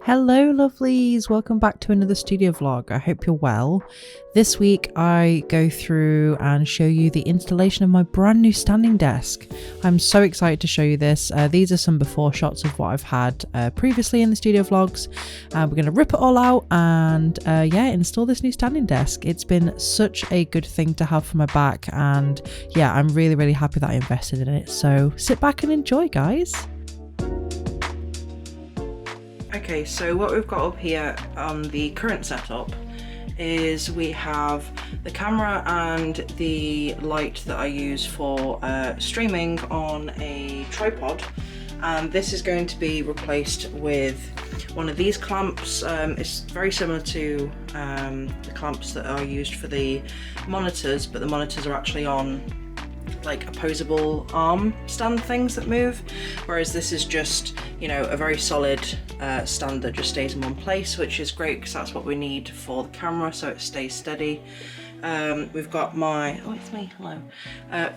Hello lovelies, welcome back to another studio vlog. I hope you're well. This week I go through and show you the installation of my brand new standing desk. I'm so excited to show you this. These are some before shots of what I've had previously in the studio vlogs. We're going to rip it all out and yeah, install this new standing desk. It's been such a good thing to have for my back, and yeah, I'm really happy that I invested in it. So sit back and enjoy, guys. Okay, so what we've got up here on the current setup is we have the camera and the light that I use for streaming on a tripod, and this is going to be replaced with one of these clamps. It's very similar to the clamps that are used for the monitors, but the monitors are actually on like opposable arm stand things that move, whereas this is just, you know, a very solid stand that just stays in one place, which is great because that's what we need for the camera, so it stays steady. We've got my, oh it's me, hello.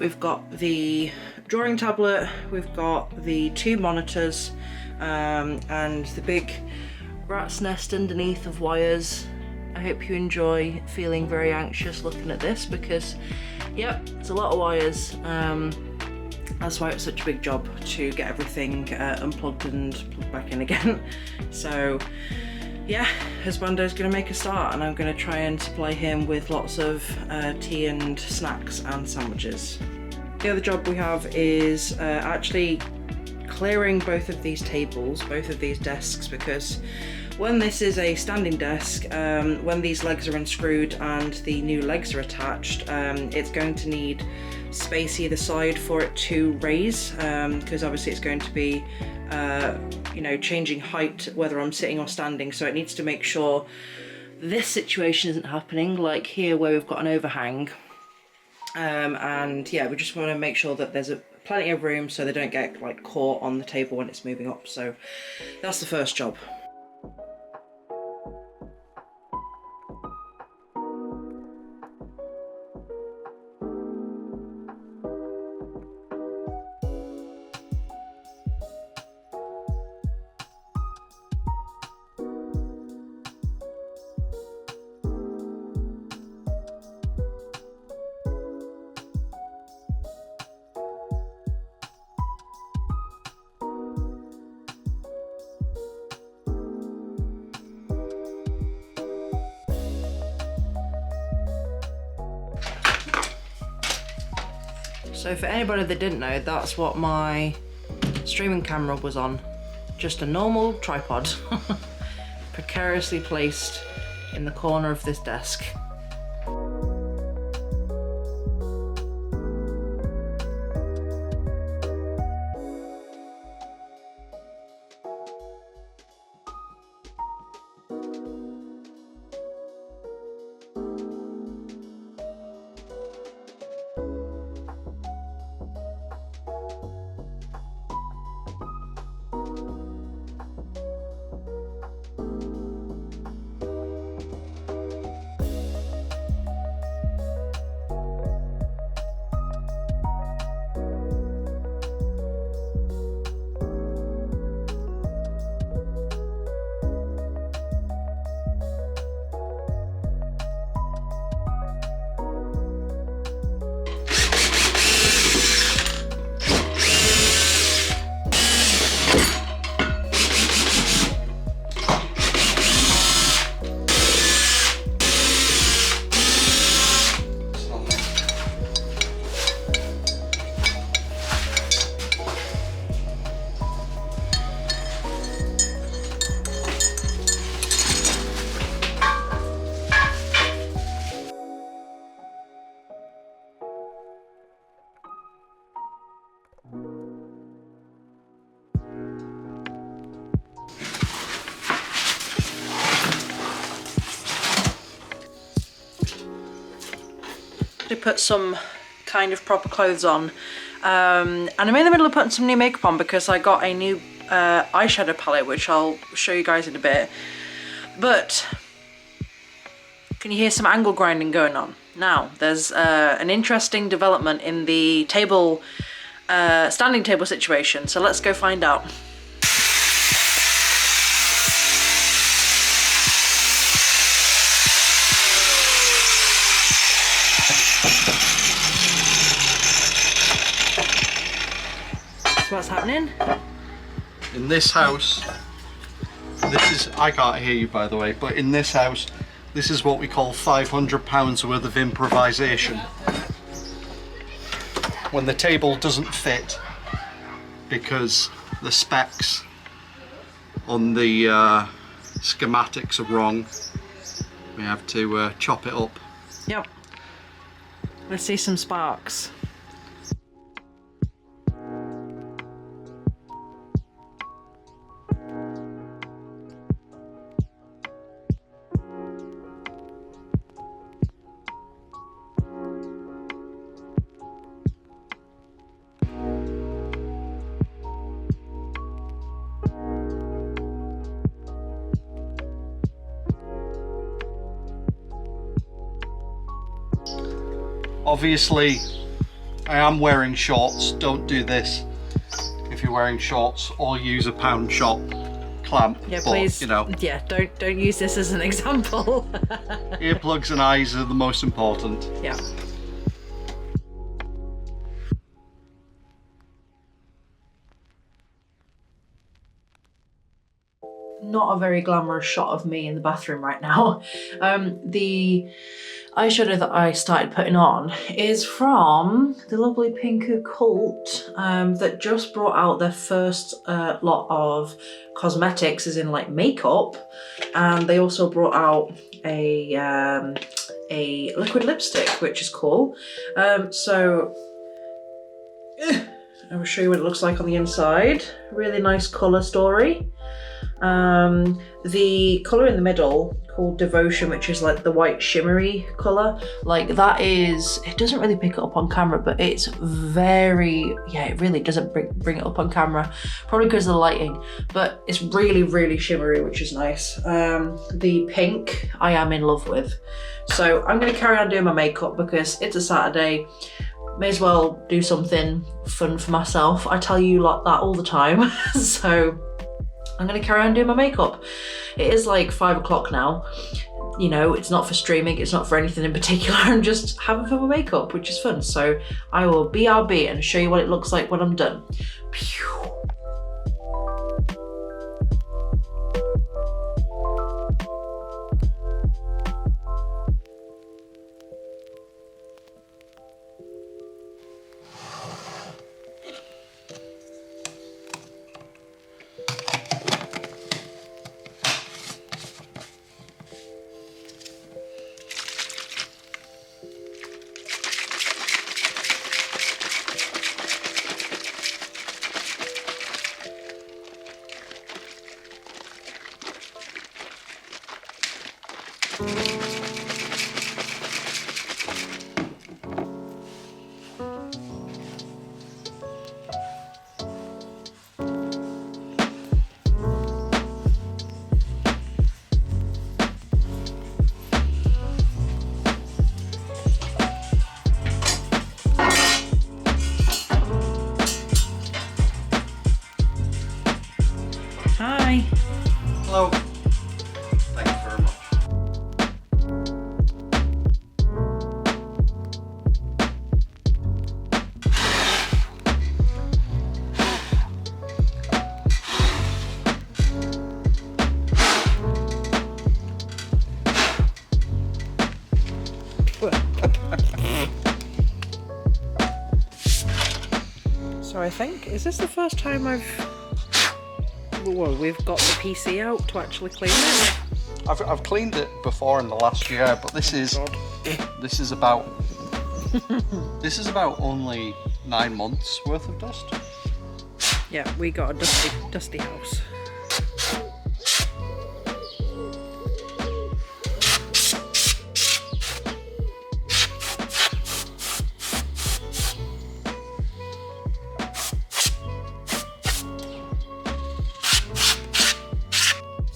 We've got the drawing tablet, we've got the two monitors, and the big rat's nest underneath of wires. I hope you enjoy feeling very anxious looking at this because, yep, it's a lot of wires. That's why it's such a big job to get everything unplugged and plugged back in again. So yeah, husbando's gonna make a start, and I'm gonna try and supply him with lots of tea and snacks and sandwiches. The other job we have is actually clearing both of these tables, both of these desks, because when this is a standing desk, when these legs are unscrewed and the new legs are attached, it's going to need space either side for it to raise, because obviously it's going to be you know, changing height whether I'm sitting or standing, so it needs to make sure this situation isn't happening, like here where we've got an overhang, and yeah, we just want to make sure that there's plenty of room so they don't get like caught on the table when it's moving up. So that's the first job. So for anybody that didn't know, that's what my streaming camera was on. Just a normal tripod, precariously placed in the corner of this desk. Put some kind of proper clothes on, and I'm in the middle of putting some new makeup on because I got a new eyeshadow palette, which I'll show you guys in a bit. But Can you hear some angle grinding going on? Now, there's an interesting development in the table, standing table situation, so let's go find out. So what's happening? In this house, this is, I can't hear you by the way, but in this house, this is what we call £500 worth of improvisation. When the table doesn't fit because the specs on the schematics are wrong, we have to chop it up. Yep. Let's see some sparks. Obviously, I am wearing shorts. Don't do this if you're wearing shorts, or use a pound shop clamp. Yeah, but, please. you know, Yeah, don't use this as an example. earplugs and eyes are the most important. Yeah. Not a very glamorous shot of me in the bathroom right now. The eyeshadow that I started putting on is from the lovely Thankyou cult that just brought out their first lot of cosmetics, as in like makeup, and they also brought out a liquid lipstick, which is cool. So I will show you what it looks like on the inside. Really nice colour story. The colour in the middle, called Devotion, which is like the white shimmery colour, like that is, it doesn't really pick it up on camera, but it's very, yeah, it really doesn't bring it up on camera, probably because of the lighting, but it's really, really shimmery, which is nice. The pink I am in love with. So I'm going to carry on doing my makeup because it's a Saturday. May as well do something fun for myself. I tell you like that all the time. So I'm gonna carry on doing my makeup. It is like 5 o'clock now. You know, it's not for streaming, it's not for anything in particular. I'm just having fun with makeup, which is fun. So I will BRB and show you what it looks like when I'm done. Pew. Hi. Hello. Thank you very much. So I think, is this the first time well, we've got the PC out to actually clean it? I've cleaned it before in the last year, but this is about this is about only 9 months worth of dust. Yeah, we got a dusty house.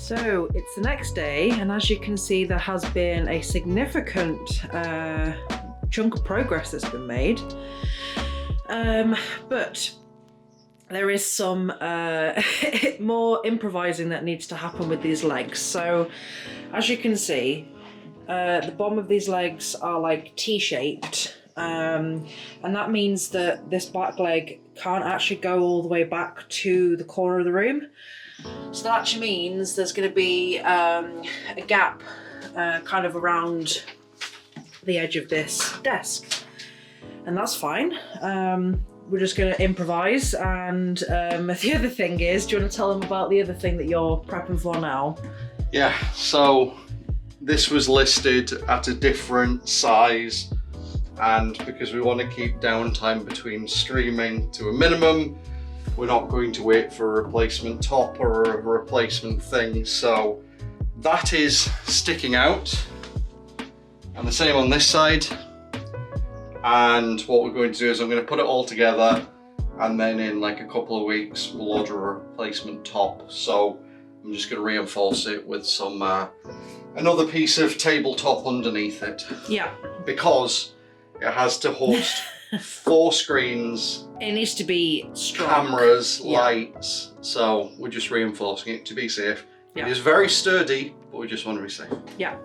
So it's the next day, and as you can see, there has been a significant chunk of progress that's been made. But there is some more improvising that needs to happen with these legs. So as you can see, the bottom of these legs are like T-shaped, and that means that this back leg can't actually go all the way back to the corner of the room. So that actually means there's going to be a gap kind of around the edge of this desk, and that's fine. We're just going to improvise, and the other thing is, do you want to tell them about the other thing that you're prepping for now? Yeah, so this was listed at a different size, and because we want to keep downtime between streaming to a minimum, we're not going to wait for a replacement top or a replacement thing, so that is sticking out, and the same on this side. And what we're going to do is I'm going to put it all together, and then in like a couple of weeks we'll order a replacement top. So I'm just going to reinforce it with some another piece of tabletop underneath it. Yeah. Because it has to host 4 screens. It needs to be strong. Cameras, lights. So we're just reinforcing it to be safe. Yeah. It is very sturdy, but we just want to be safe. Yeah.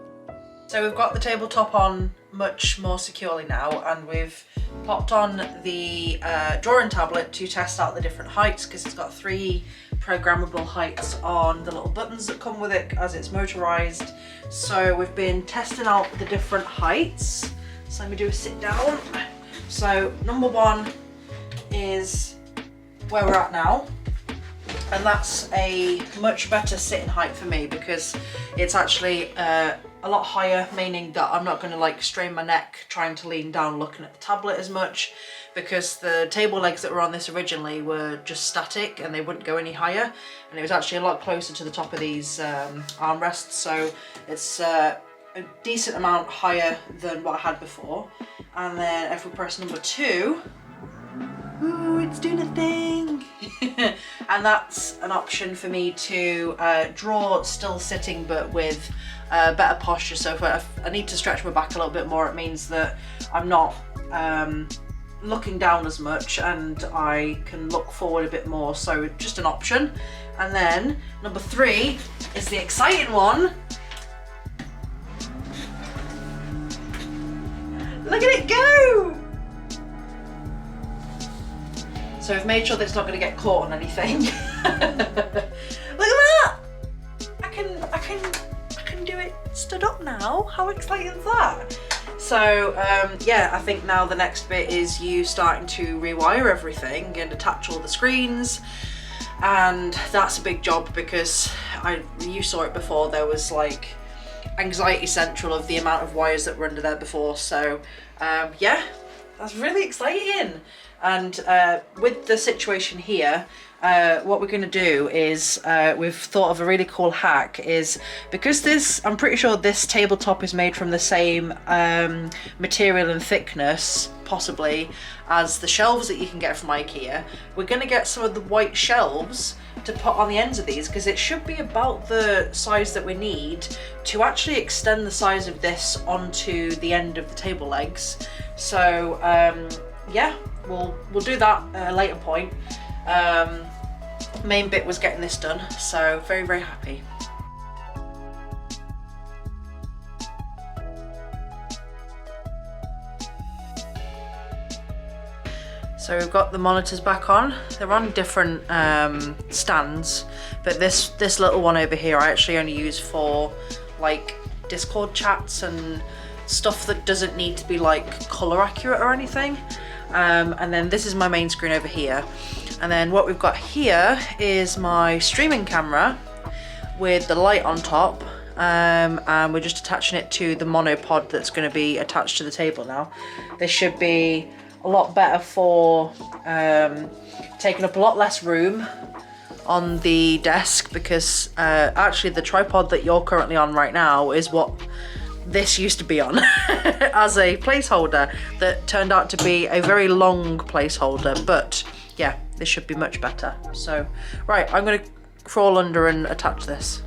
So we've got the tabletop on much more securely now, and we've popped on the drawing tablet to test out the different heights, because it's got 3 programmable heights on the little buttons that come with it as it's motorized. So we've been testing out the different heights. So let me do a sit down. So number 1 is where we're at now, and that's a much better sitting height for me, because it's actually a lot higher, meaning that I'm not going to like strain my neck trying to lean down looking at the tablet as much, because the table legs that were on this originally were just static and they wouldn't go any higher, and it was actually a lot closer to the top of these armrests, so it's a decent amount higher than what I had before. And then if we press number 2, ooh, it's doing a thing. And that's an option for me to draw still sitting, but with better posture. So if I need to stretch my back a little bit more, it means that I'm not looking down as much, and I can look forward a bit more. So just an option. And then number 3 is the exciting one. Look at it go! So I've made sure that it's not going to get caught on anything. Look at that! I can do it stood up now. How exciting is that? So yeah, I think now the next bit is you starting to rewire everything and attach all the screens, and that's a big job, because you saw it before, there was like anxiety central of the amount of wires that were under there before. So yeah, that's really exciting. And with the situation here, what we're going to do is we've thought of a really cool hack, is because I'm pretty sure this tabletop is made from the same material and thickness possibly as the shelves that you can get from IKEA. We're going to get some of the white shelves to put on the ends of these, because it should be about the size that we need to actually extend the size of this onto the end of the table legs. So yeah, we'll do that at a later point. Main bit was getting this done, so very, very happy. So we've got the monitors back on. They're on different stands, but this little one over here I actually only use for like Discord chats and stuff that doesn't need to be like color accurate or anything. And then this is my main screen over here. And then what we've got here is my streaming camera with the light on top, and we're just attaching it to the monopod that's going to be attached to the table now. This should be a lot better for taking up a lot less room on the desk, because actually the tripod that you're currently on right now is what this used to be on as a placeholder that turned out to be a very long placeholder, but yeah, this should be much better. So right, I'm going to crawl under and attach this.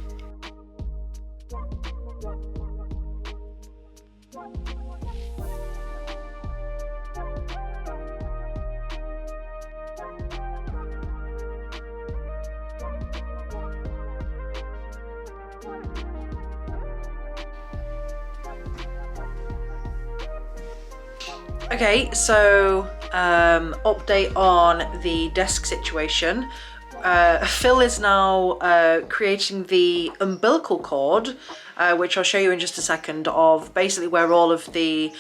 Okay, so update on the desk situation. Phil is now creating the umbilical cord, which I'll show you in just a second, of basically where all of the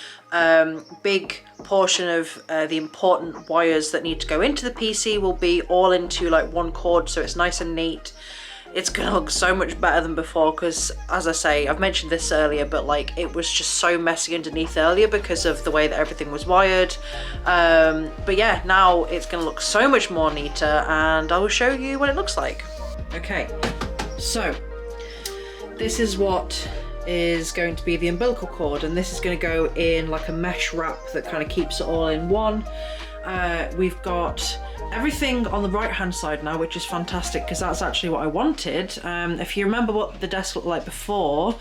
big portion of the important wires that need to go into the PC will be all into like one cord, so it's nice and neat. It's gonna look so much better than before because, as I say, I've mentioned this earlier, but like it was just so messy underneath earlier because of the way that everything was wired. But yeah, now it's gonna look so much more neater, and I will show you what it looks like. Okay, so this is what is going to be the umbilical cord, and this is going to go in like a mesh wrap that kind of keeps it all in one. We've got everything on the right hand side now, which is fantastic because that's actually what I wanted. If you remember what the desk looked like before,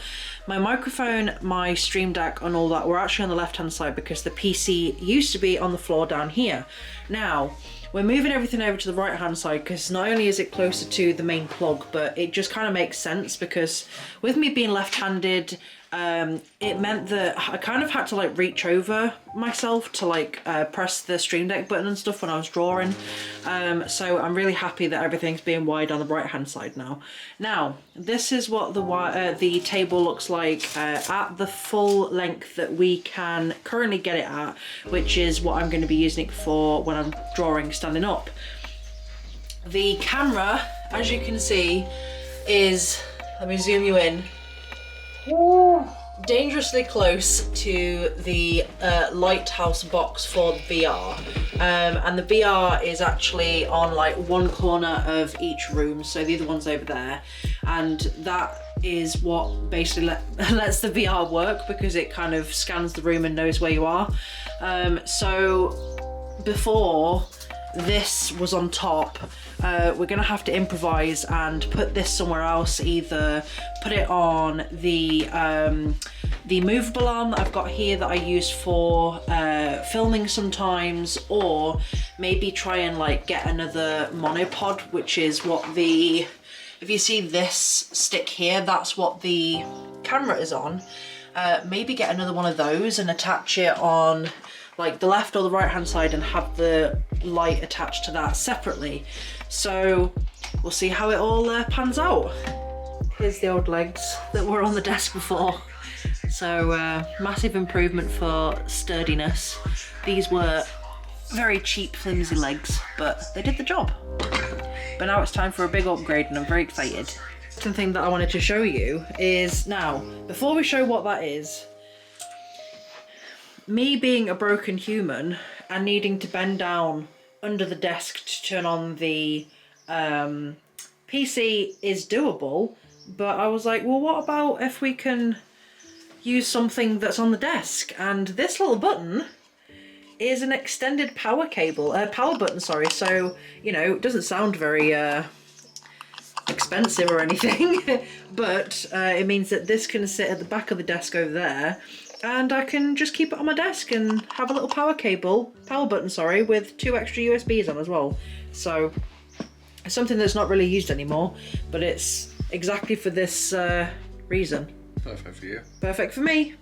my microphone, my Stream Deck and all that were actually on the left hand side because the PC used to be on the floor down here. Now we're moving everything over to the right hand side because not only is it closer to the main plug, but it just kind of makes sense because with me being left-handed, it meant that I kind of had to like reach over myself to like press the Stream Deck button and stuff when I was drawing. So I'm really happy that everything's being wired on the right hand side now. Now this is what the table looks like at the full length that we can currently get it at, which is what I'm going to be using it for when I'm drawing standing up. The camera, as you can see, is, let me zoom you in, dangerously close to the lighthouse box for the VR, and the VR is actually on like one corner of each room, so the other one's over there, and that is what basically lets the VR work because it kind of scans the room and knows where you are. So before this was on top, we're gonna have to improvise and put this somewhere else, either put it on the movable arm that I've got here that I use for filming sometimes, or maybe try and like get another monopod, which is what the, if you see this stick here, that's what the camera is on. Maybe get another one of those and attach it on like the left or the right hand side and have the light attached to that separately. So we'll see how it all pans out. Here's the old legs that were on the desk before. So massive improvement for sturdiness. These were very cheap flimsy legs, but they did the job. But now it's time for a big upgrade and I'm very excited. Something that I wanted to show you is, now, before we show what that is, me being a broken human and needing to bend down under the desk to turn on the PC is doable, but I was like, well, what about if we can use something that's on the desk? And this little button is an extended power cable, power button, sorry. So, you know, it doesn't sound very expensive or anything, but it means that this can sit at the back of the desk over there, and I can just keep it on my desk and have a little power button, sorry, with 2 extra USBs on as well. So it's something that's not really used anymore, but it's exactly for this reason. Perfect for you. Perfect for me.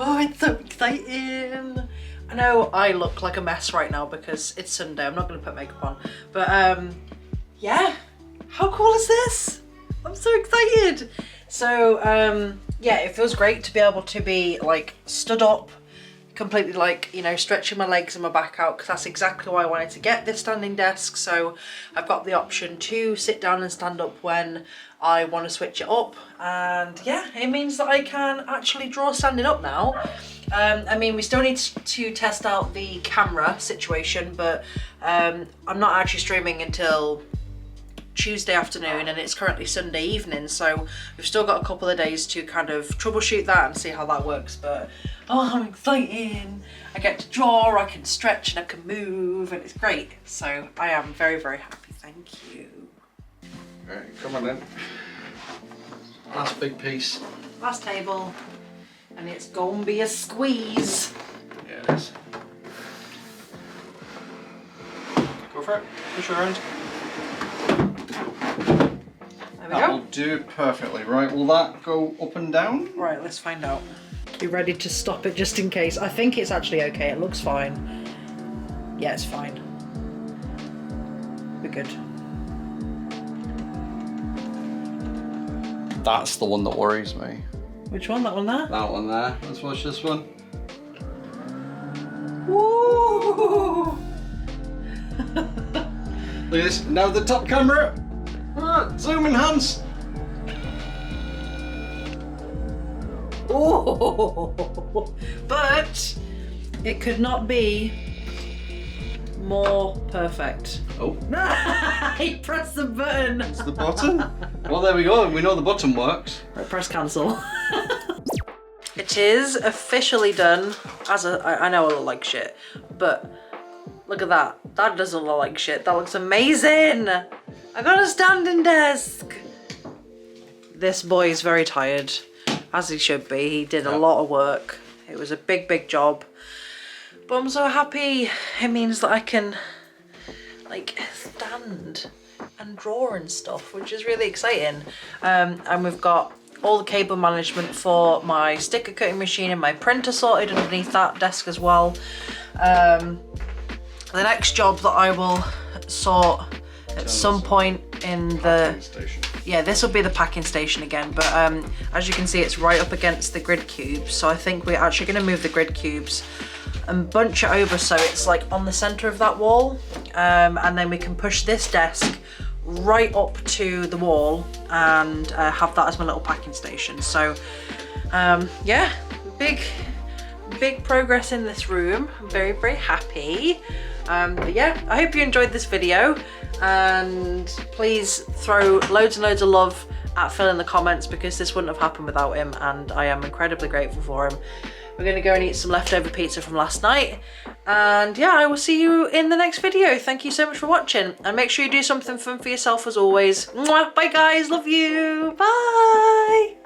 Oh, it's so exciting. I know I look like a mess right now because it's Sunday. I'm not going to put makeup on. But yeah, how cool is this? I'm so excited. So yeah, it feels great to be able to be like stood up, completely like, you know, stretching my legs and my back out, because that's exactly why I wanted to get this standing desk. So I've got the option to sit down and stand up when I want to switch it up, and yeah, it means that I can actually draw standing up now. I mean, we still need to test out the camera situation, but I'm not actually streaming until Tuesday afternoon and it's currently Sunday evening, so we've still got a couple of days to kind of troubleshoot that and see how that works. But oh, I'm exciting. I get to draw, I can stretch and I can move, and it's great. So I am very, very happy. Thank you. Alright, come on then. Last big piece. Last table, and it's gonna be a squeeze. Yeah, it is. Go for it. Push around. There we That go. will do it perfectly. Right, will that go up and down? Right, let's find out. You ready to stop it just in case? I think it's actually okay. It looks fine. Yeah, it's fine. We're good. That's the one that worries me. Which one? That one there? That one there. Let's watch this one. Woo! Look at this. Now the top camera. Zoom enhance. Oh, but it could not be more perfect. Oh, He pressed the button. it's the button. Well, there we go. We know the button works. Right, press cancel. It is officially done. I know I look like shit, but look at that. That doesn't look like shit. That looks amazing. I got a standing desk. This boy is very tired, as he should be. He did a lot of work. It was a big, big job. But I'm so happy. It means that I can like stand and draw and stuff, which is really exciting. And we've got all the cable management for my sticker cutting machine and my printer sorted underneath that desk as well. The next job that I will sort at some point in the Station. yeah, this will be the packing station again, but as you can see, it's right up against the grid cubes, so I think we're actually going to move the grid cubes and bunch it over so it's like on the center of that wall, and then we can push this desk right up to the wall and have that as my little packing station. So yeah, big progress in this room. I'm very, very happy. But yeah, I hope you enjoyed this video, and please throw loads and loads of love at Phil in the comments, because this wouldn't have happened without him, and I am incredibly grateful for him. We're gonna go and eat some leftover pizza from last night, and yeah, I will see you in the next video. Thank you so much for watching, and make sure you do something fun for yourself as always. Mwah! Bye guys, love you, bye!